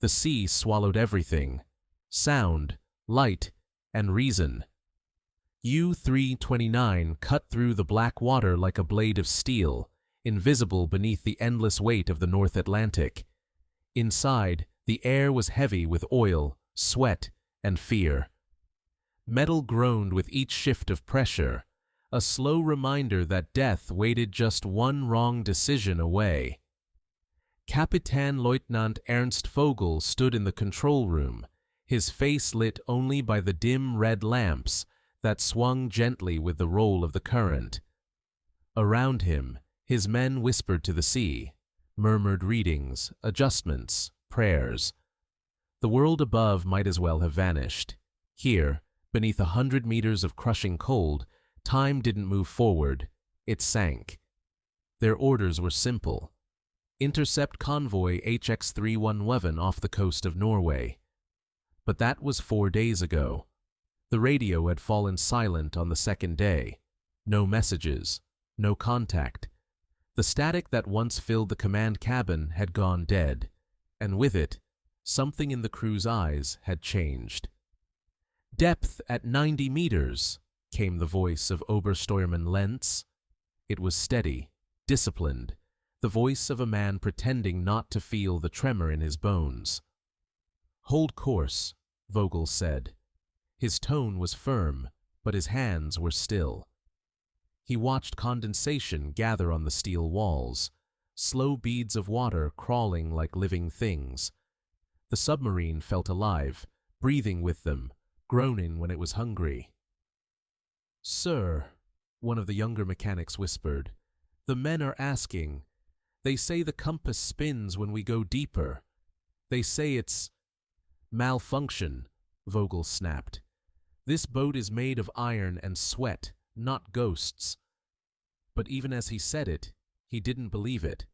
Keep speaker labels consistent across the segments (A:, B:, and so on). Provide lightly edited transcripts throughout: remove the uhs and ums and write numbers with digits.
A: The sea swallowed everything: sound, light, and reason. U-329 cut through the black water like a blade of steel, invisible beneath the endless weight of the North Atlantic. Inside, the air was heavy with oil, sweat, and fear. Metal groaned with each shift of pressure, a slow reminder that death waited just one wrong decision away. Kapitänleutnant Ernst Vogel stood in the control room, his face lit only by the dim red lamps that swung gently with the roll of the current. Around him, his men whispered to the sea, murmured readings, adjustments, prayers. The world above might as well have vanished. Here, beneath 100 meters of crushing cold, time didn't move forward, it sank. Their orders were simple: intercept convoy HX-319 off the coast of Norway. But that was 4 days ago. The radio had fallen silent on the second day. No messages, no contact. The static that once filled the command cabin had gone dead, and with it, something in the crew's eyes had changed. "Depth at 90 meters, came the voice of Obersteuermann Lentz. It was steady, disciplined, the voice of a man pretending not to feel the tremor in his bones. "Hold course," Vogel said. His tone was firm, but his hands were still. He watched condensation gather on the steel walls, slow beads of water crawling like living things. The submarine felt alive, breathing with them, groaning when it was hungry. "Sir," one of the younger mechanics whispered, "the men are asking. They say the compass spins when we go deeper. They say it's—" "Malfunction," Vogel snapped. "This boat is made of iron and sweat, not ghosts." But even as he said it, he didn't believe it.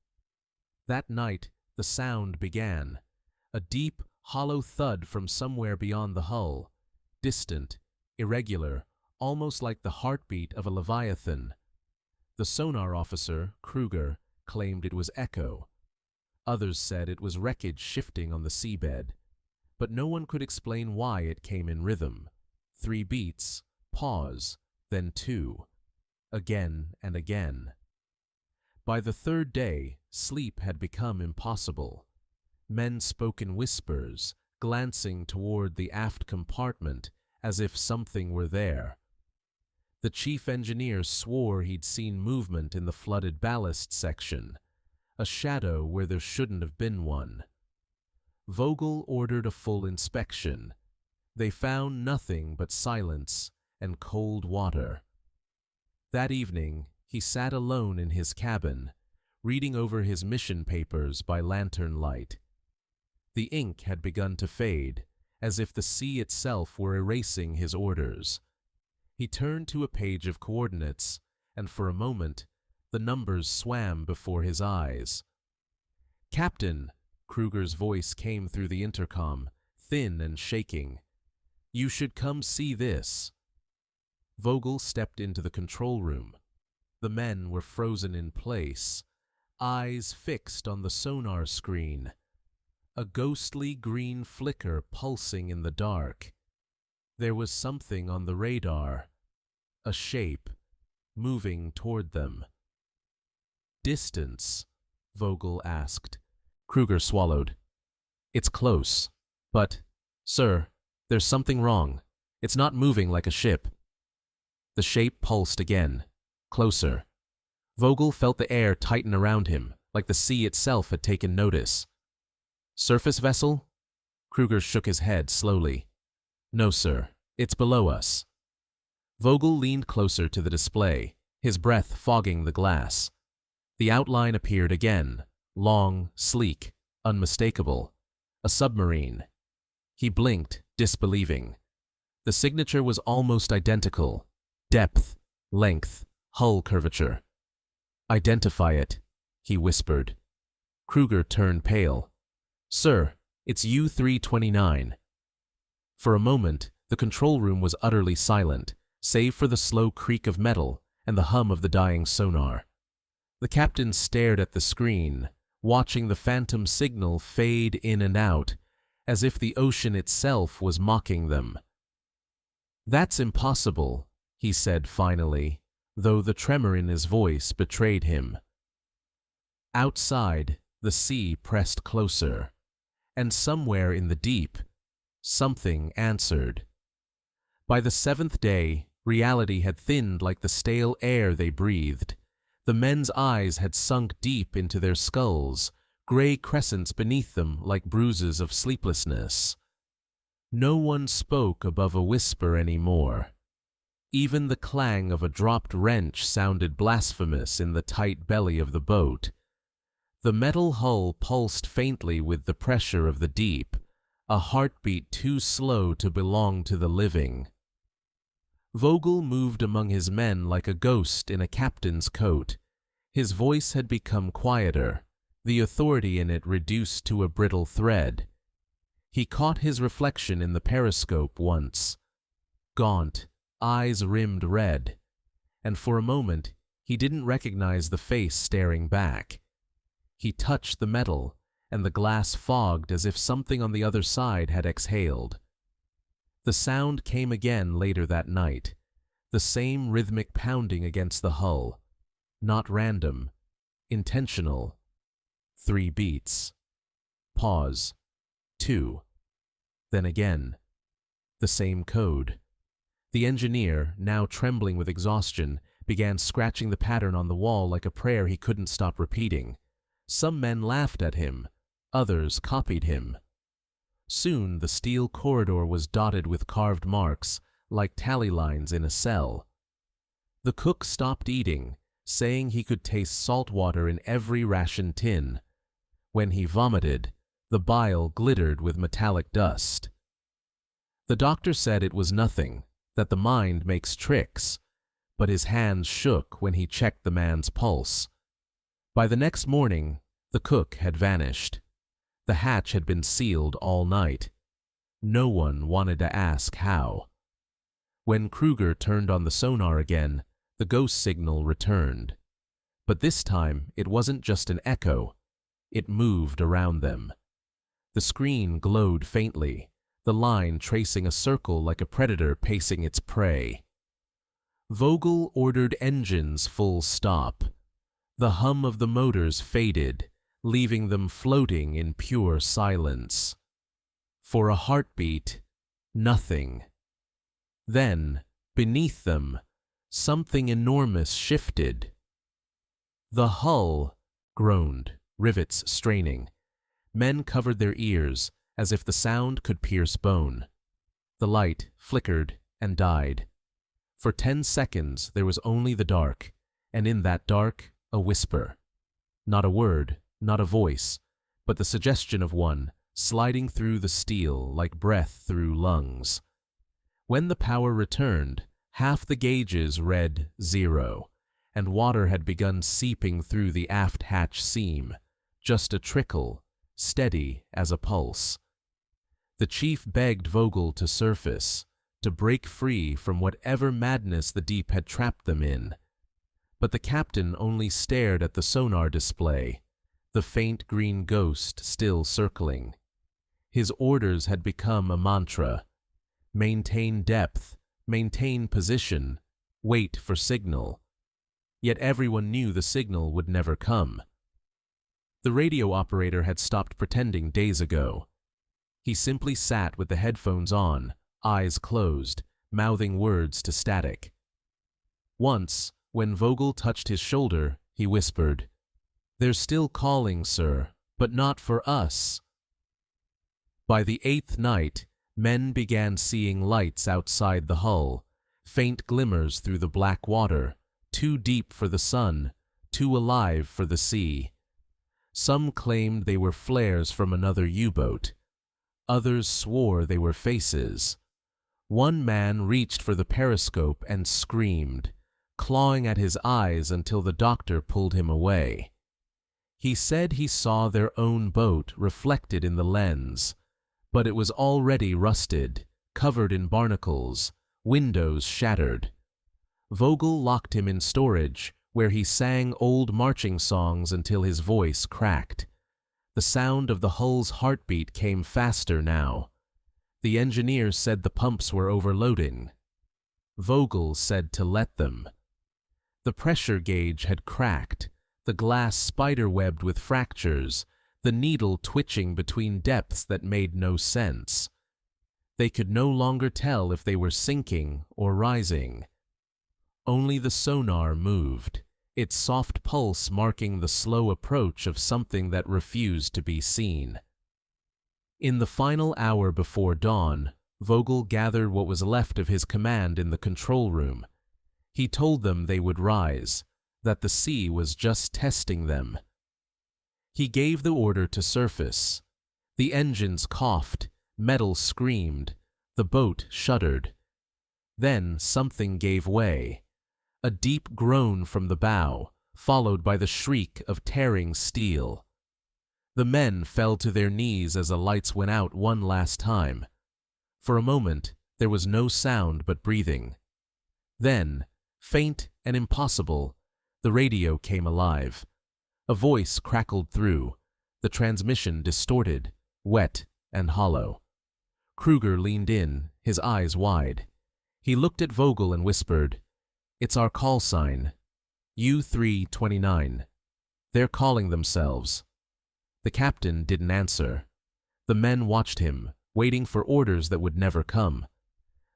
A: That night, the sound began, a deep, hollow thud from somewhere beyond the hull, distant, irregular, almost like the heartbeat of a leviathan. The sonar officer, Kruger, claimed it was echo. Others said it was wreckage shifting on the seabed. But no one could explain why it came in rhythm. 3 beats, pause, then 2. Again and again. By the 3rd day, sleep had become impossible. Men spoke in whispers, glancing toward the aft compartment as if something were there. The chief engineer swore he'd seen movement in the flooded ballast section, a shadow where there shouldn't have been one. Vogel ordered a full inspection. They found nothing but silence and cold water. That evening, he sat alone in his cabin, reading over his mission papers by lantern light. The ink had begun to fade, as if the sea itself were erasing his orders. He turned to a page of coordinates, and for a moment, the numbers swam before his eyes. "Captain," Kruger's voice came through the intercom, thin and shaking. "You should come see this." Vogel stepped into the control room. The men were frozen in place, eyes fixed on the sonar screen, a ghostly green flicker pulsing in the dark. There was something on the radar, a shape, moving toward them. "Distance?" Vogel asked. Kruger swallowed. "It's close, but, sir, there's something wrong. It's not moving like a ship." The shape pulsed again, closer. Vogel felt the air tighten around him, like the sea itself had taken notice. "Surface vessel?" Kruger shook his head slowly. "No, sir. It's below us." Vogel leaned closer to the display, his breath fogging the glass. The outline appeared again, long, sleek, unmistakable. A submarine. He blinked, disbelieving. The signature was almost identical. Depth, length, hull curvature. "Identify it," he whispered. Kruger turned pale. "Sir, it's U-329. For a moment, the control room was utterly silent, save for the slow creak of metal and the hum of the dying sonar. The captain stared at the screen, watching the phantom signal fade in and out, as if the ocean itself was mocking them. "That's impossible," he said finally, though the tremor in his voice betrayed him. Outside, the sea pressed closer, and somewhere in the deep, something answered. By the seventh day, reality had thinned like the stale air they breathed. The men's eyes had sunk deep into their skulls, gray crescents beneath them like bruises of sleeplessness. No one spoke above a whisper anymore. Even the clang of a dropped wrench sounded blasphemous in the tight belly of the boat. The metal hull pulsed faintly with the pressure of the deep, a heartbeat too slow to belong to the living. Vogel moved among his men like a ghost in a captain's coat. His voice had become quieter, the authority in it reduced to a brittle thread. He caught his reflection in the periscope once. Gaunt, eyes rimmed red, and for a moment he didn't recognize the face staring back. He touched the metal, and the glass fogged as if something on the other side had exhaled. The sound came again later that night, the same rhythmic pounding against the hull. Not random, intentional. 3 beats. Pause. 2. Then again. The same code. The engineer, now trembling with exhaustion, began scratching the pattern on the wall like a prayer he couldn't stop repeating. Some men laughed at him, others copied him. Soon the steel corridor was dotted with carved marks, like tally lines in a cell. The cook stopped eating, saying he could taste salt water in every ration tin. When he vomited, the bile glittered with metallic dust. The doctor said it was nothing, that the mind makes tricks, but his hands shook when he checked the man's pulse. By the next morning, the cook had vanished. The hatch had been sealed all night. No one wanted to ask how. When Kruger turned on the sonar again, the ghost signal returned. But this time, it wasn't just an echo. It moved around them. The screen glowed faintly, the line tracing a circle like a predator pacing its prey. Vogel ordered engines full stop. The hum of the motors faded, leaving them floating in pure silence. For a heartbeat, nothing. Then, beneath them, something enormous shifted. The hull groaned, rivets straining. Men covered their ears, as if the sound could pierce bone. The light flickered and died. For 10 seconds there was only the dark, and in that dark, a whisper. Not a word, not a voice, but the suggestion of one, sliding through the steel like breath through lungs. When the power returned, half the gauges read 0, and water had begun seeping through the aft hatch seam, just a trickle, steady as a pulse. The chief begged Vogel to surface, to break free from whatever madness the deep had trapped them in. But the captain only stared at the sonar display, the faint green ghost still circling. His orders had become a mantra. Maintain depth, maintain position, wait for signal. Yet everyone knew the signal would never come. The radio operator had stopped pretending days ago. He simply sat with the headphones on, eyes closed, mouthing words to static. Once, when Vogel touched his shoulder, he whispered, "They're still calling, sir, but not for us." By the 8th night, men began seeing lights outside the hull, faint glimmers through the black water, too deep for the sun, too alive for the sea. Some claimed they were flares from another U-boat. Others swore they were faces. One man reached for the periscope and screamed, clawing at his eyes until the doctor pulled him away. He said he saw their own boat reflected in the lens, but it was already rusted, covered in barnacles, windows shattered. Vogel locked him in storage, where he sang old marching songs until his voice cracked. The sound of the hull's heartbeat came faster now. The engineer said the pumps were overloading. Vogel said to let them. The pressure gauge had cracked, the glass spiderwebbed with fractures, the needle twitching between depths that made no sense. They could no longer tell if they were sinking or rising. Only the sonar moved, its soft pulse marking the slow approach of something that refused to be seen. In the final hour before dawn, Vogel gathered what was left of his command in the control room. He told them they would rise, that the sea was just testing them. He gave the order to surface. The engines coughed, metal screamed, the boat shuddered. Then something gave way. A deep groan from the bow, followed by the shriek of tearing steel. The men fell to their knees as the lights went out one last time. For a moment, there was no sound but breathing. Then, faint and impossible, the radio came alive. A voice crackled through, the transmission distorted, wet and hollow. Kruger leaned in, his eyes wide. He looked at Vogel and whispered, "It's our call sign. U-329. They're calling themselves." The captain didn't answer. The men watched him, waiting for orders that would never come.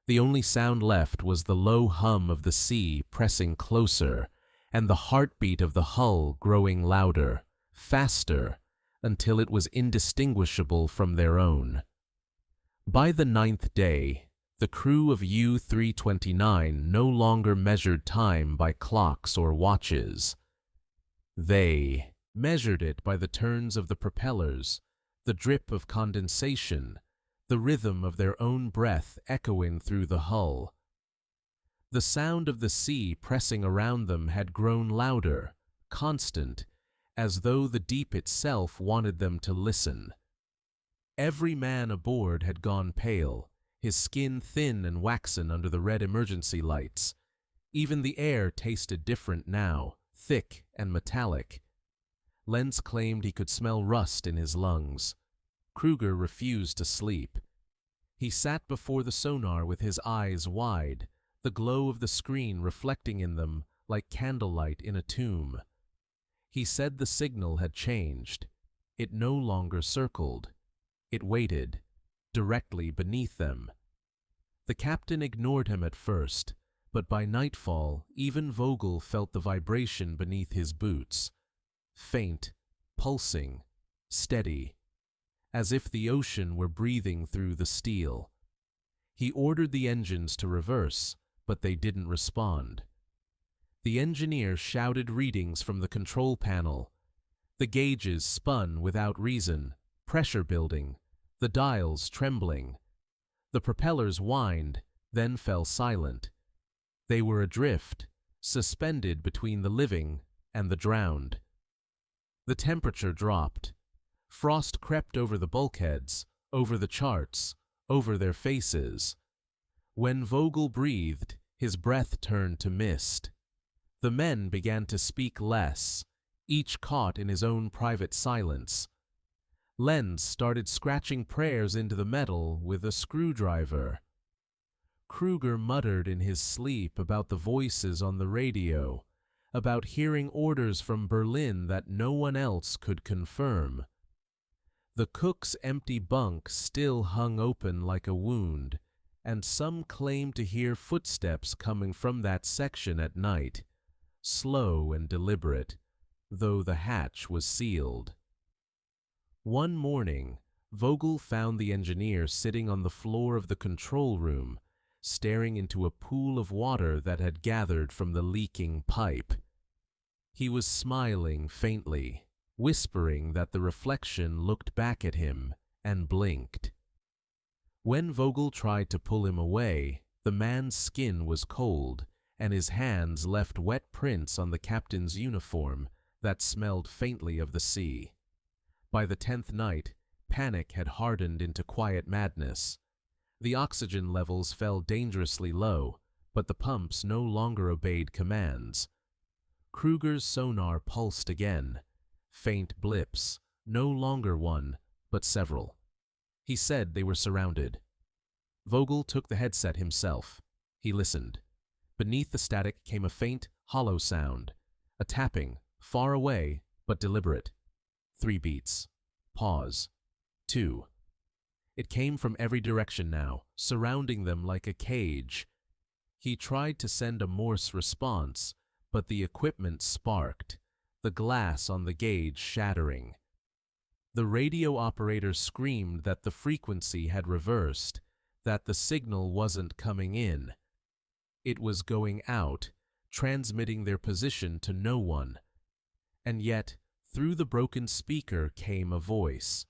A: The only sound left was the low hum of the sea pressing closer, and the heartbeat of the hull growing louder, faster, until it was indistinguishable from their own. By the 9th day, the crew of U-329 no longer measured time by clocks or watches. They measured it by the turns of the propellers, the drip of condensation, the rhythm of their own breath echoing through the hull. The sound of the sea pressing around them had grown louder, constant, as though the deep itself wanted them to listen. Every man aboard had gone pale, his skin thin and waxen under the red emergency lights. Even the air tasted different now, thick and metallic. Lenz claimed he could smell rust in his lungs. Kruger refused to sleep. He sat before the sonar with his eyes wide, the glow of the screen reflecting in them like candlelight in a tomb. He said the signal had changed. It no longer circled. It waited, directly beneath them. The captain ignored him at first, but by nightfall even Vogel felt the vibration beneath his boots. Faint, pulsing, steady, as if the ocean were breathing through the steel. He ordered the engines to reverse, but they didn't respond. The engineer shouted readings from the control panel. The gauges spun without reason, pressure building, the dials trembling. The propellers whined, then fell silent. They were adrift, suspended between the living and the drowned. The temperature dropped. Frost crept over the bulkheads, over the charts, over their faces. When Vogel breathed, his breath turned to mist. The men began to speak less, each caught in his own private silence. Lenz started scratching prayers into the metal with a screwdriver. Kruger muttered in his sleep about the voices on the radio, about hearing orders from Berlin that no one else could confirm. The cook's empty bunk still hung open like a wound, and some claimed to hear footsteps coming from that section at night, slow and deliberate, though the hatch was sealed. One morning, Vogel found the engineer sitting on the floor of the control room, staring into a pool of water that had gathered from the leaking pipe. He was smiling faintly, whispering that the reflection looked back at him and blinked. When Vogel tried to pull him away, the man's skin was cold, and his hands left wet prints on the captain's uniform that smelled faintly of the sea. By the 10th night, panic had hardened into quiet madness. The oxygen levels fell dangerously low, but the pumps no longer obeyed commands. Kruger's sonar pulsed again, faint blips, no longer one, but several. He said they were surrounded. Vogel took the headset himself. He listened. Beneath the static came a faint, hollow sound, a tapping, far away, but deliberate. 3 beats. Pause. 2. It came from every direction now, surrounding them like a cage. He tried to send a Morse response, but the equipment sparked, the glass on the gauge shattering. The radio operator screamed that the frequency had reversed, that the signal wasn't coming in. It was going out, transmitting their position to no one. And yet, through the broken speaker came a voice.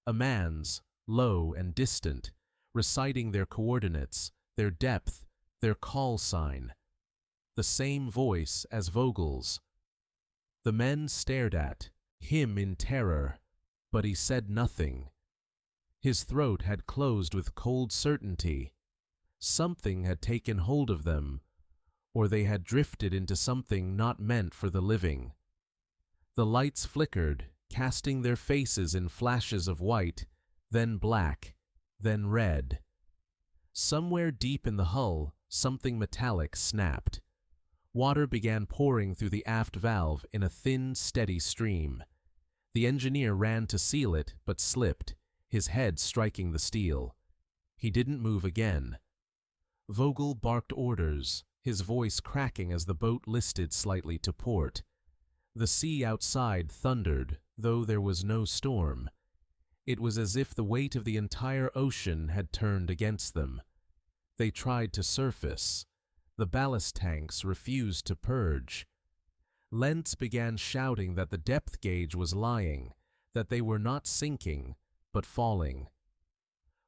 A: A man's, low and distant, reciting their coordinates, their depth, their call sign. The same voice as Vogel's. The men stared at him in terror, but he said nothing. His throat had closed with cold certainty. Something had taken hold of them, or they had drifted into something not meant for the living. The lights flickered, casting their faces in flashes of white, then black, then red. Somewhere deep in the hull, something metallic snapped. Water began pouring through the aft valve in a thin, steady stream. The engineer ran to seal it, but slipped, his head striking the steel. He didn't move again. Vogel barked orders, his voice cracking as the boat listed slightly to port. The sea outside thundered, though there was no storm. It was as if the weight of the entire ocean had turned against them. They tried to surface. The ballast tanks refused to purge. Lentz began shouting that the depth gauge was lying, that they were not sinking, but falling.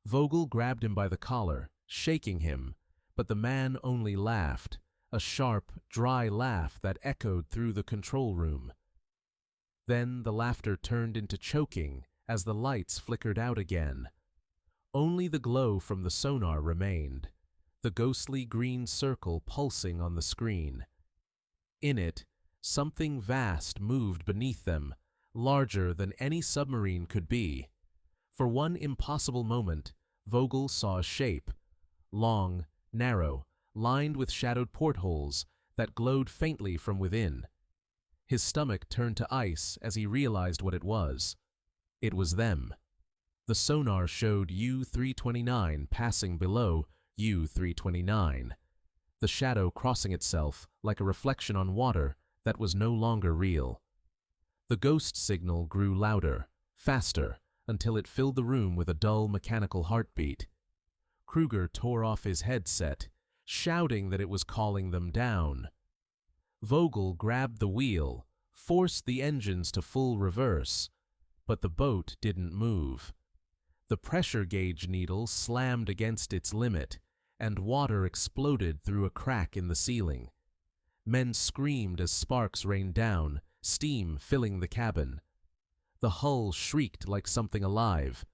A: Vogel grabbed him by the collar, shaking him, but the man only laughed, a sharp, dry laugh that echoed through the control room. Then the laughter turned into choking as the lights flickered out again. Only the glow from the sonar remained, the ghostly green circle pulsing on the screen. In it, something vast moved beneath them, larger than any submarine could be. For one impossible moment, Vogel saw a shape, long, narrow, lined with shadowed portholes that glowed faintly from within. His stomach turned to ice as he realized what it was. It was them. The sonar showed U-329 passing below U-329, the shadow crossing itself like a reflection on water that was no longer real. The ghost signal grew louder, faster, until it filled the room with a dull mechanical heartbeat. Kruger tore off his headset, shouting that it was calling them down. Vogel grabbed the wheel, forced the engines to full reverse, but the boat didn't move. The pressure gauge needle slammed against its limit, and water exploded through a crack in the ceiling. Men screamed as sparks rained down, steam filling the cabin. The hull shrieked like something alive.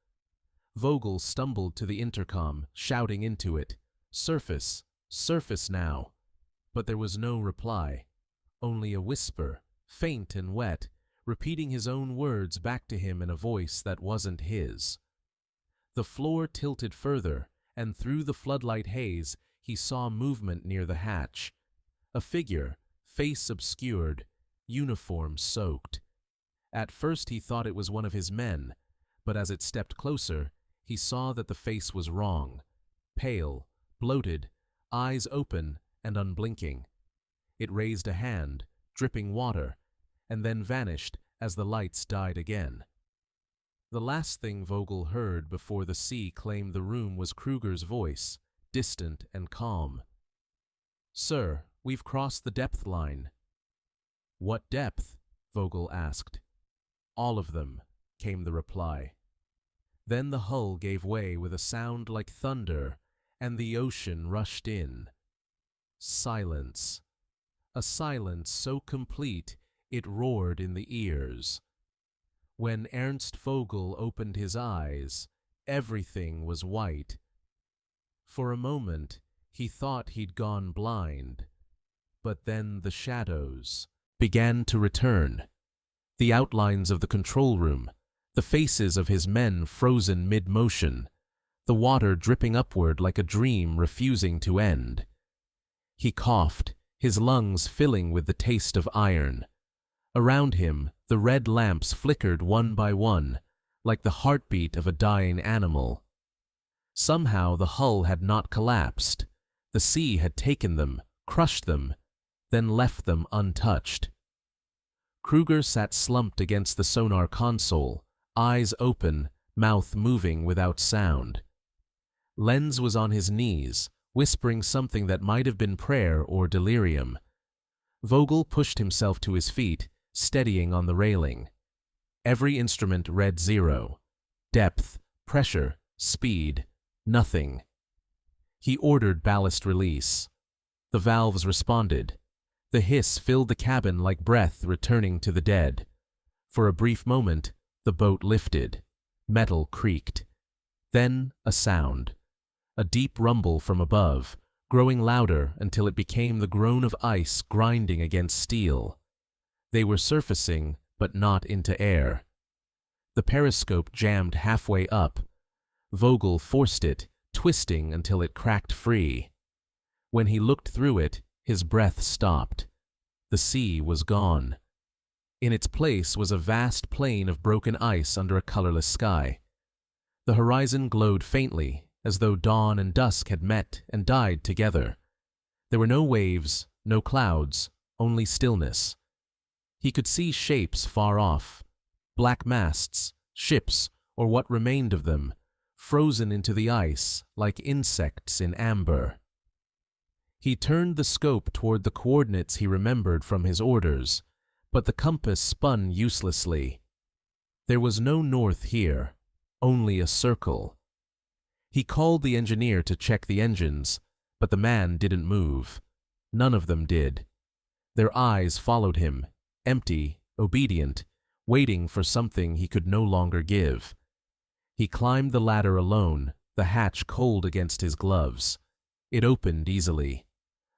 A: Vogel stumbled to the intercom, shouting into it, "Surface, surface now." But there was no reply, only a whisper, faint and wet, repeating his own words back to him in a voice that wasn't his. The floor tilted further, and through the floodlight haze he saw movement near the hatch. A figure, face obscured, uniform soaked. At first he thought it was one of his men, but as it stepped closer, he saw that the face was wrong. Pale, bloated, eyes open and unblinking. It raised a hand, dripping water, and then vanished as the lights died again. The last thing Vogel heard before the sea claimed the room was Kruger's voice, distant and calm. "Sir, we've crossed the depth line." "What depth?" Vogel asked. "All of them," came the reply. Then the hull gave way with a sound like thunder, and the ocean rushed in. Silence. A silence so complete it roared in the ears. When Ernst Vogel opened his eyes, everything was white. For a moment, he thought he'd gone blind. But then the shadows began to return. The outlines of the control room, the faces of his men frozen mid-motion, the water dripping upward like a dream refusing to end. He coughed, his lungs filling with the taste of iron. Around him, the red lamps flickered one by one, like the heartbeat of a dying animal. Somehow the hull had not collapsed. The sea had taken them, crushed them, then left them untouched. Kruger sat slumped against the sonar console, eyes open, mouth moving without sound. Lenz was on his knees, whispering something that might have been prayer or delirium. Vogel pushed himself to his feet, steadying on the railing. Every instrument read 0. Depth, pressure, speed, nothing. He ordered ballast release. The valves responded. The hiss filled the cabin like breath returning to the dead. For a brief moment, the boat lifted. Metal creaked. Then a sound. A deep rumble from above, growing louder until it became the groan of ice grinding against steel. They were surfacing, but not into air. The periscope jammed halfway up. Vogel forced it, twisting until it cracked free. When he looked through it, his breath stopped. The sea was gone. In its place was a vast plain of broken ice under a colorless sky. The horizon glowed faintly, as though dawn and dusk had met and died together. There were no waves, no clouds, only stillness. He could see shapes far off, black masts, ships, or what remained of them, frozen into the ice like insects in amber. He turned the scope toward the coordinates he remembered from his orders, but the compass spun uselessly. There was no north here, only a circle. He called the engineer to check the engines, but the man didn't move. None of them did. Their eyes followed him, empty, obedient, waiting for something he could no longer give. He climbed the ladder alone, the hatch cold against his gloves. It opened easily.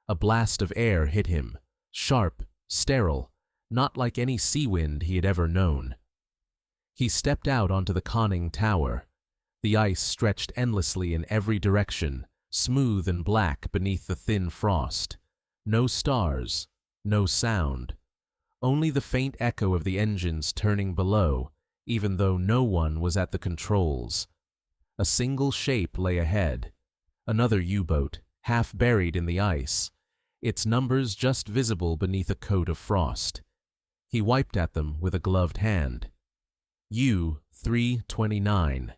A: A blast of air hit him, sharp, sterile, not like any sea wind he had ever known. He stepped out onto the conning tower. The ice stretched endlessly in every direction, smooth and black beneath the thin frost. No stars, no sound. Only the faint echo of the engines turning below, even though no one was at the controls. A single shape lay ahead. Another U-boat, half buried in the ice, its numbers just visible beneath a coat of frost. He wiped at them with a gloved hand. U-329.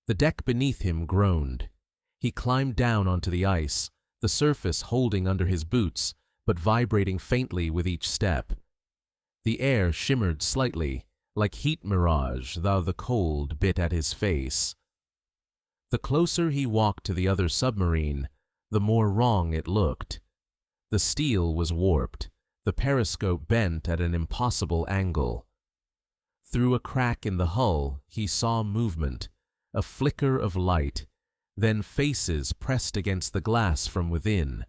A: The deck beneath him groaned. He climbed down onto the ice, the surface holding under his boots, but vibrating faintly with each step. The air shimmered slightly, like heat mirage, though the cold bit at his face. The closer he walked to the other submarine, the more wrong it looked. The steel was warped, the periscope bent at an impossible angle. Through a crack in the hull, he saw movement, a flicker of light, then faces pressed against the glass from within.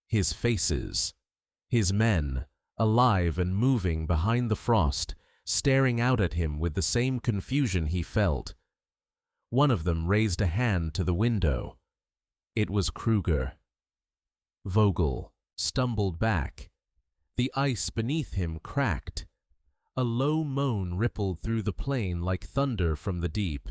A: His faces, his men, alive and moving behind the frost, staring out at him with the same confusion he felt. One of them raised a hand to the window. It was Kruger. Vogel stumbled back. The ice beneath him cracked. A low moan rippled through the plane like thunder from the deep.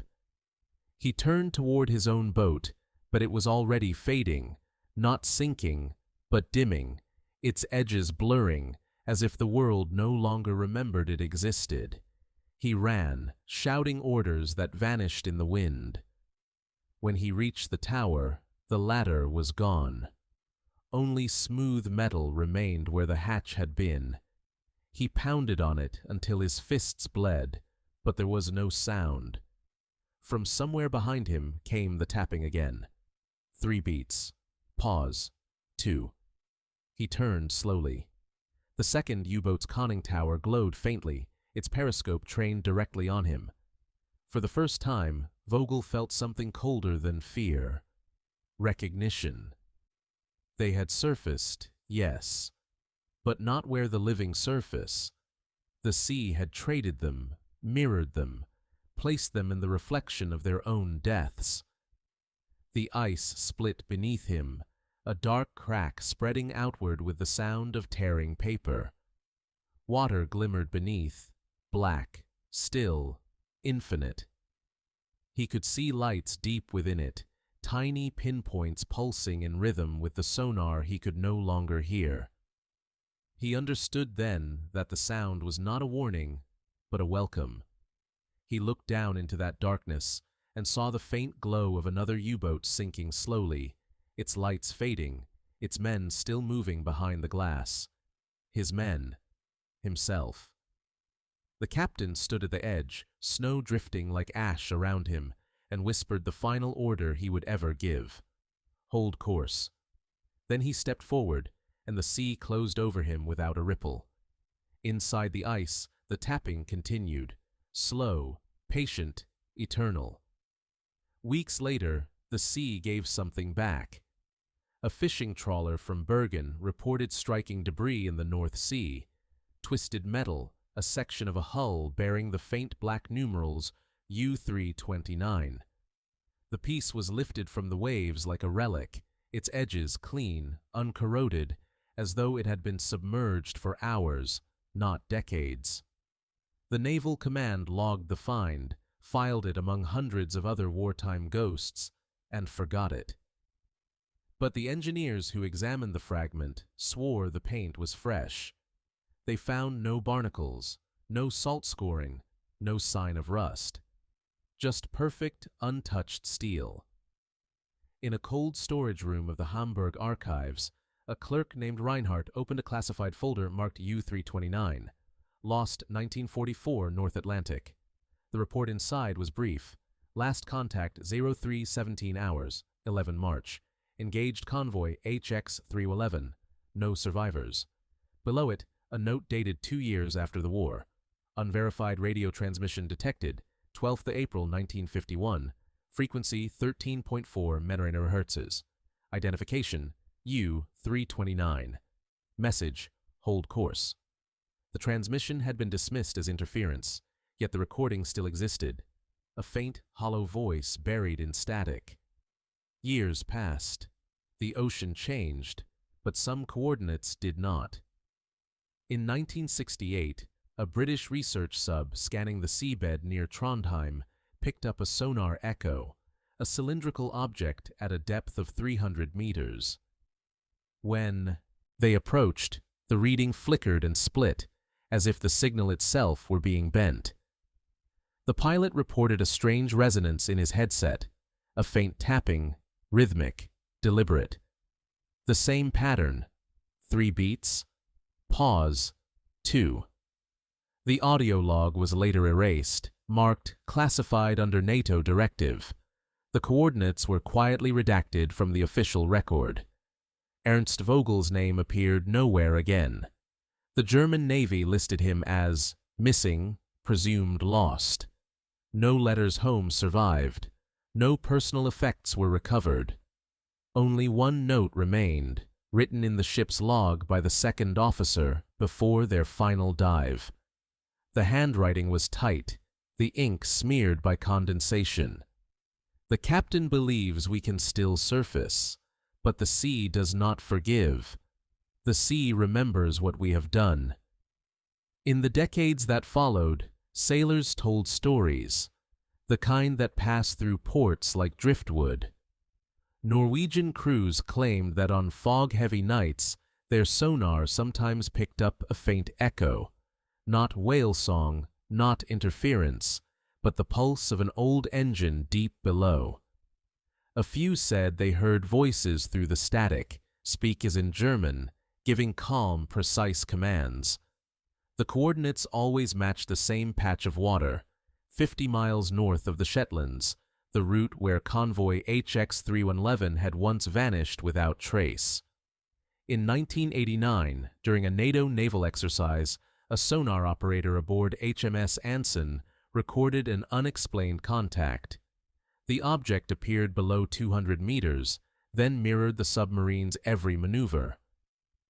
A: He turned toward his own boat, but it was already fading, not sinking, but dimming, its edges blurring, as if the world no longer remembered it existed. He ran, shouting orders that vanished in the wind. When he reached the tower, the ladder was gone. Only smooth metal remained where the hatch had been. He pounded on it until his fists bled, but there was no sound. From somewhere behind him came the tapping again. 3 beats. Pause. 2. He turned slowly. The second U-boat's conning tower glowed faintly, its periscope trained directly on him. For the first time, Vogel felt something colder than fear. Recognition. They had surfaced, yes, but not where the living surface. The sea had traded them, mirrored them, placed them in the reflection of their own deaths. The ice split beneath him, a dark crack spreading outward with the sound of tearing paper. Water glimmered beneath, black, still, infinite. He could see lights deep within it, tiny pinpoints pulsing in rhythm with the sonar he could no longer hear. He understood then that the sound was not a warning, but a welcome. He looked down into that darkness and saw the faint glow of another U-boat sinking slowly, its lights fading, its men still moving behind the glass. His men. Himself. The captain stood at the edge, snow drifting like ash around him, and whispered the final order he would ever give. Hold course. Then he stepped forward, and the sea closed over him without a ripple. Inside the ice, the tapping continued, slow, patient, eternal. Weeks later, the sea gave something back. A fishing trawler from Bergen reported striking debris in the North Sea, twisted metal, a section of a hull bearing the faint black numerals U-329. The piece was lifted from the waves like a relic, its edges clean, uncorroded, as though it had been submerged for hours, not decades. The Naval Command logged the find, filed it among hundreds of other wartime ghosts, and forgot it. But the engineers who examined the fragment swore the paint was fresh. They found no barnacles, no salt scoring, no sign of rust. Just perfect, untouched steel. In a cold storage room of the Hamburg archives, a clerk named Reinhardt opened a classified folder marked U-329, lost 1944 North Atlantic. The report inside was brief. Last contact 03:17 hours, 11 March. Engaged convoy HX-311. No survivors. Below it, a note dated 2 years after the war. Unverified radio transmission detected, 12th April 1951. Frequency 13.4 MHz. Identification U-329. Message: hold course. The transmission had been dismissed as interference, yet the recording still existed. A faint, hollow voice buried in static. Years passed. The ocean changed, but some coordinates did not. In 1968, a British research sub scanning the seabed near Trondheim picked up a sonar echo, a cylindrical object at a depth of 300 meters. When they approached, the reading flickered and split, as if the signal itself were being bent. The pilot reported a strange resonance in his headset, a faint tapping, rhythmic, deliberate. The same pattern. 3 beats. Pause. 2. The audio log was later erased, marked classified under NATO directive. The coordinates were quietly redacted from the official record. Ernst Vogel's name appeared nowhere again. The German Navy listed him as missing, presumed lost. No letters home survived. No personal effects were recovered. Only one note remained, written in the ship's log by the second officer before their final dive. The handwriting was tight, the ink smeared by condensation. The captain believes we can still surface, but the sea does not forgive. The sea remembers what we have done. In the decades that followed, sailors told stories, the kind that passed through ports like driftwood. Norwegian crews claimed that on fog-heavy nights, their sonar sometimes picked up a faint echo, not whale song, not interference, but the pulse of an old engine deep below. A few said they heard voices through the static, speak as in German, giving calm, precise commands. The coordinates always matched the same patch of water, 50 miles north of the Shetlands, the route where convoy HX-311 had once vanished without trace. In 1989, during a NATO naval exercise, a sonar operator aboard HMS Anson recorded an unexplained contact. The object appeared below 200 meters, then mirrored the submarine's every maneuver.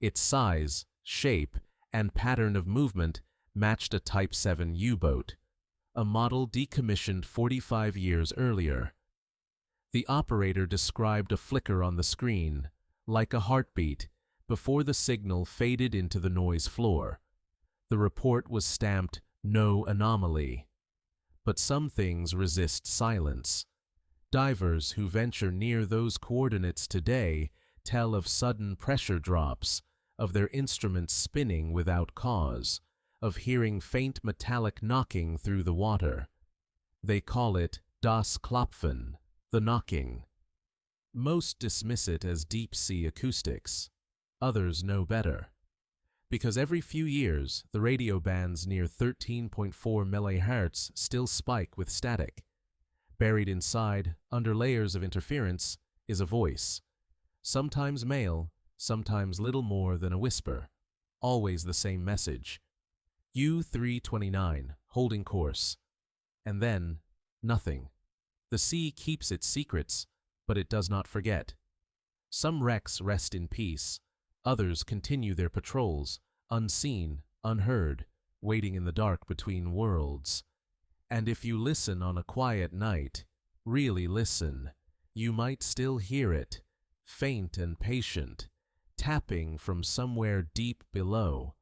A: Its size, shape, and pattern of movement matched a Type 7 U-boat. a model decommissioned 45 years earlier. The operator described a flicker on the screen, like a heartbeat, before the signal faded into the noise floor. The report was stamped "No anomaly." But some things resist silence. Divers who venture near those coordinates today tell of sudden pressure drops, of their instruments spinning without cause, of hearing faint metallic knocking through the water. They call it das Klopfen, the knocking. Most dismiss it as deep-sea acoustics. Others know better. Because every few years, the radio bands near 13.4 MHz still spike with static. Buried inside, under layers of interference, is a voice. Sometimes male, sometimes little more than a whisper. Always the same message. U-329, holding course. And then, nothing. The sea keeps its secrets, but it does not forget. Some wrecks rest in peace. Others continue their patrols, unseen, unheard, waiting in the dark between worlds. And if you listen on a quiet night, really listen, you might still hear it, faint and patient, tapping from somewhere deep below,